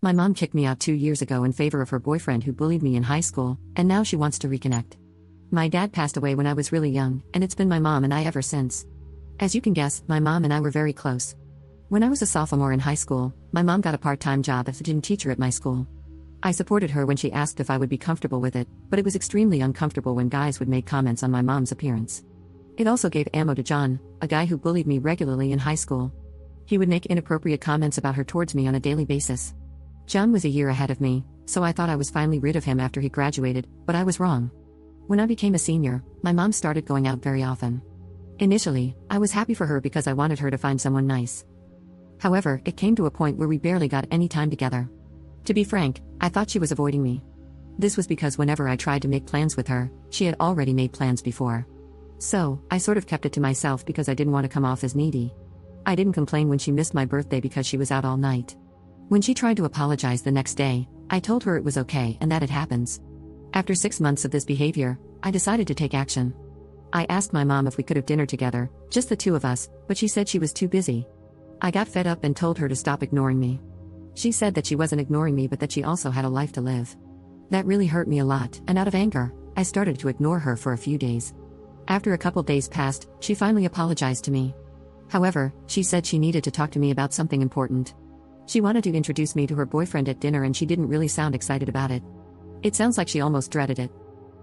My mom kicked me out 2 years ago in favor of her boyfriend who bullied me in high school, and now she wants to reconnect. My dad passed away when I was really young, and it's been my mom and I ever since. As you can guess, my mom and I were very close. When I was a sophomore in high school, my mom got a part-time job as a gym teacher at my school. I supported her when she asked if I would be comfortable with it, but it was extremely uncomfortable when guys would make comments on my mom's appearance. It also gave ammo to John, a guy who bullied me regularly in high school. He would make inappropriate comments about her towards me on a daily basis. John was a year ahead of me, so I thought I was finally rid of him after he graduated, but I was wrong. When I became a senior, my mom started going out very often. Initially, I was happy for her because I wanted her to find someone nice. However, it came to a point where we barely got any time together. To be frank, I thought she was avoiding me. This was because whenever I tried to make plans with her, she had already made plans before. So, I sort of kept it to myself because I didn't want to come off as needy. I didn't complain when she missed my birthday because she was out all night. When she tried to apologize the next day, I told her it was okay and that it happens. After 6 months of this behavior, I decided to take action. I asked my mom if we could have dinner together, just the two of us, but she said she was too busy. I got fed up and told her to stop ignoring me. She said that she wasn't ignoring me but that she also had a life to live. That really hurt me a lot, and out of anger, I started to ignore her for a few days. After a couple days passed, she finally apologized to me. However, she said she needed to talk to me about something important. She wanted to introduce me to her boyfriend at dinner and she didn't really sound excited about it. It sounds like she almost dreaded it.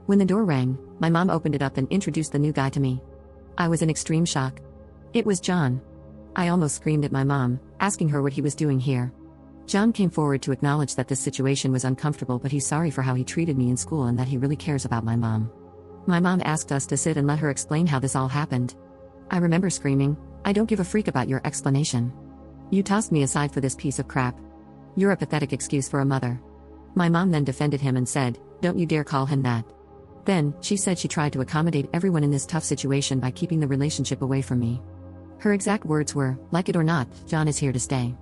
When the door rang, my mom opened it up and introduced the new guy to me. I was in extreme shock. It was John. I almost screamed at my mom, asking her what he was doing here. John came forward to acknowledge that this situation was uncomfortable but he's sorry for how he treated me in school and that he really cares about my mom. My mom asked us to sit and let her explain how this all happened. I remember screaming, "I don't give a freak about your explanation. You tossed me aside for this piece of crap. You're a pathetic excuse for a mother." My mom then defended him and said, "Don't you dare call him that." Then, she said she tried to accommodate everyone in this tough situation by keeping the relationship away from me. Her exact words were, "Like it or not, John is here to stay.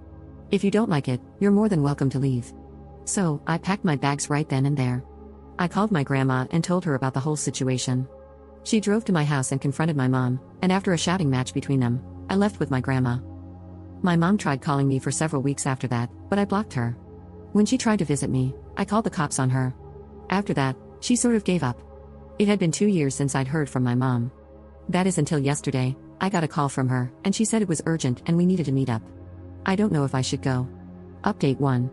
If you don't like it, you're more than welcome to leave." So, I packed my bags right then and there. I called my grandma and told her about the whole situation. She drove to my house and confronted my mom, and after a shouting match between them, I left with my grandma. My mom tried calling me for several weeks after that, but I blocked her. When she tried to visit me, I called the cops on her. After that, she sort of gave up. It had been 2 years since I'd heard from my mom. That is until yesterday, I got a call from her, and she said it was urgent and we needed to meet up. I don't know if I should go. Update 1.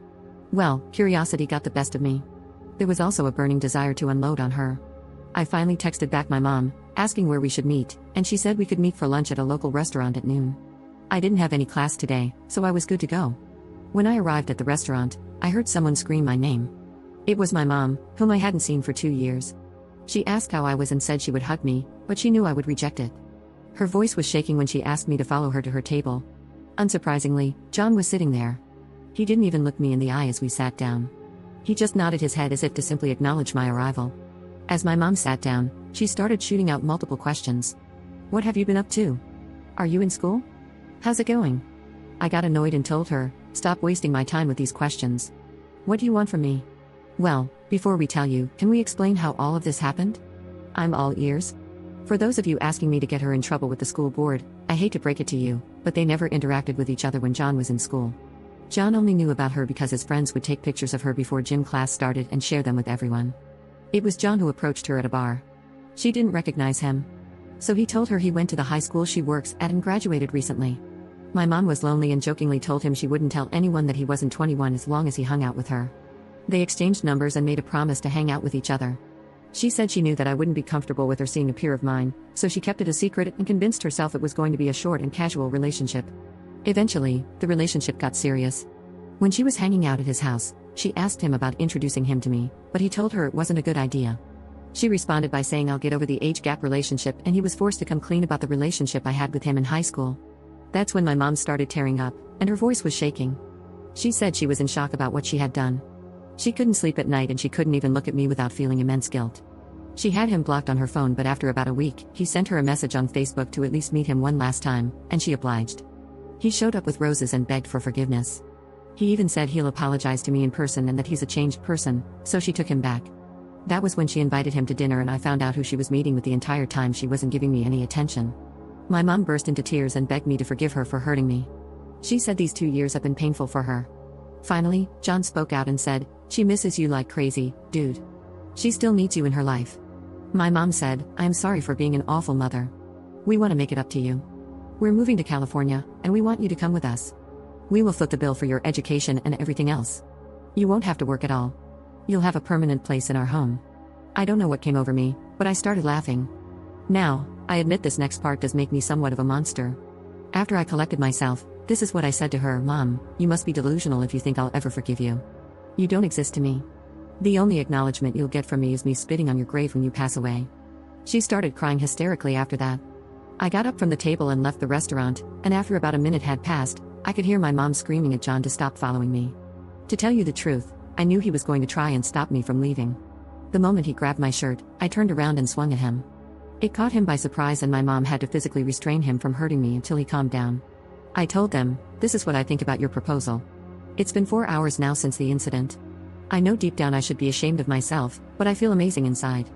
Well, curiosity got the best of me. There was also a burning desire to unload on her. I finally texted back my mom, asking where we should meet, and she said we could meet for lunch at a local restaurant at noon. I didn't have any class today, so I was good to go. When I arrived at the restaurant, I heard someone scream my name. It was my mom, whom I hadn't seen for 2 years. She asked how I was and said she would hug me, but she knew I would reject it. Her voice was shaking when she asked me to follow her to her table. Unsurprisingly, John was sitting there. He didn't even look me in the eye as we sat down. He just nodded his head as if to simply acknowledge my arrival. As my mom sat down, she started shooting out multiple questions. "What have you been up to? Are you in school? How's it going?" I got annoyed and told her, "Stop wasting my time with these questions. What do you want from me?" "Well, before we tell you, can we explain how all of this happened?" "I'm all ears." For those of you asking me to get her in trouble with the school board, I hate to break it to you, but they never interacted with each other when John was in school. John only knew about her because his friends would take pictures of her before gym class started and share them with everyone. It was John who approached her at a bar. She didn't recognize him. So he told her he went to the high school she works at and graduated recently. My mom was lonely and jokingly told him she wouldn't tell anyone that he wasn't 21 as long as he hung out with her. They exchanged numbers and made a promise to hang out with each other. She said she knew that I wouldn't be comfortable with her seeing a peer of mine, so she kept it a secret and convinced herself it was going to be a short and casual relationship. Eventually, the relationship got serious. When she was hanging out at his house, she asked him about introducing him to me, but he told her it wasn't a good idea. She responded by saying I'll get over the age gap relationship, and he was forced to come clean about the relationship I had with him in high school. That's when my mom started tearing up, and her voice was shaking. She said she was in shock about what she had done. She couldn't sleep at night and she couldn't even look at me without feeling immense guilt. She had him blocked on her phone, but after about a week, he sent her a message on Facebook to at least meet him one last time, and she obliged. He showed up with roses and begged for forgiveness. He even said he'll apologize to me in person and that he's a changed person, so she took him back. That was when she invited him to dinner and I found out who she was meeting with the entire time she wasn't giving me any attention. My mom burst into tears and begged me to forgive her for hurting me. She said these 2 years have been painful for her. Finally, John spoke out and said, "She misses you like crazy, dude. She still needs you in her life." My mom said, "I am sorry for being an awful mother. We want to make it up to you. We're moving to California, and we want you to come with us. We will foot the bill for your education and everything else. You won't have to work at all. You'll have a permanent place in our home." I don't know what came over me, but I started laughing. Now, I admit this next part does make me somewhat of a monster. After I collected myself, this is what I said to her: "Mom, you must be delusional if you think I'll ever forgive you. You don't exist to me. The only acknowledgement you'll get from me is me spitting on your grave when you pass away." She started crying hysterically after that. I got up from the table and left the restaurant, and after about a minute had passed, I could hear my mom screaming at John to stop following me. To tell you the truth, I knew he was going to try and stop me from leaving. The moment he grabbed my shirt, I turned around and swung at him. It caught him by surprise, and my mom had to physically restrain him from hurting me until he calmed down. I told them, "This is what I think about your proposal." It's been 4 hours now since the incident. I know deep down I should be ashamed of myself, but I feel amazing inside.